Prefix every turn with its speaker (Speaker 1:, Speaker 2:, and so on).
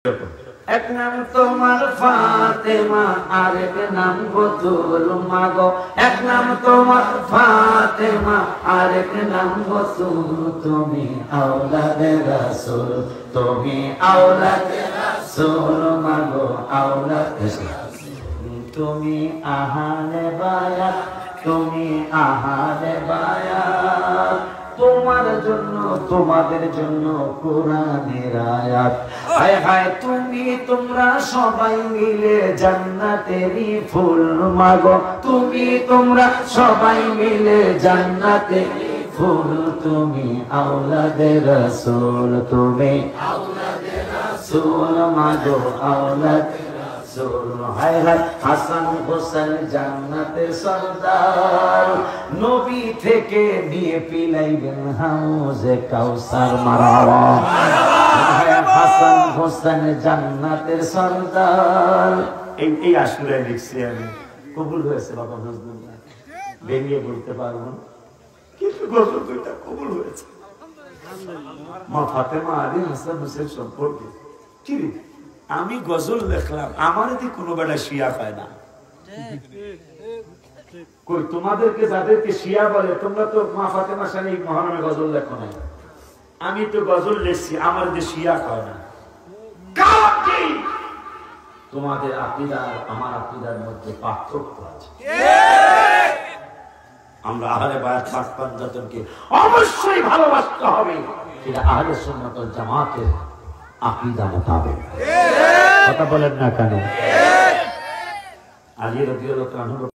Speaker 1: এক নাম তোমার ফাতেমা আরেক নাম বতুল মাগো, এক নাম তোমার ফাতেমা আরেক নাম বতুল। তুমি আওলাদে রাসূল, তুমি আওলাদে রাসূল মাগো, আওলাদে রাসূল। তুমি আহলে বায়াত, তুমি আহলে বায়াত। তোমার জন্য তোমাদের জন্য কোরআনের আয়াত। হায় হায় তুমি তোমরা সবাই মিলে জান্নাতেরই ফুল মাগো, তুমি তোমরা সবাই মিলে জান্নাতেরই ফুল। তুমি আওলাদে রাসূল, তুমি আওলাদে রাসূল মাগো, আওলাদে রাসূল। হায় হায় হাসান হোসেন জান্নাতের সরদার, নবী থেকে নিয়ে পিলাইবেন হাউজে কাউসার। মারহাবা। হাসান হোসেন জান্নাতের সরদার। এই আসলে লিখছি আমি, কবুল হয়েছে বাবা নজরুল্লাহ, বেরিয়ে বলতে পারবো না, কিন্তু গজল দুইটা কবুল হয়েছে। মা ফাতেমা আলী হাসান হোসেন সম্পর্কে কি আমি গজল লেখলাম, আমার এতে কোনো বেলা শিয়া পায় না। কই তোমাদেরকে যাদেরকে শিয়া বলে, তোমরা তো মা ফাতেমার সাথে মহানামে গজল লেখো না। আমি তো গজল লেখছি, আমার এতে শিয়া পায় না। তোমাদের আকীদা আর আমার আকীদার মধ্যে পার্থক্য আছে। আমরা আহলে বায়াত পাক পাঞ্জাতনকে অবশ্যই ভালোবাসতে হবে, এটা আহলে সুন্নাত ওয়াল জামাতের আকীদা মোতাবেক। কথা বলেন না কেন? আলী রাদিয়াল্লাহু তাআলা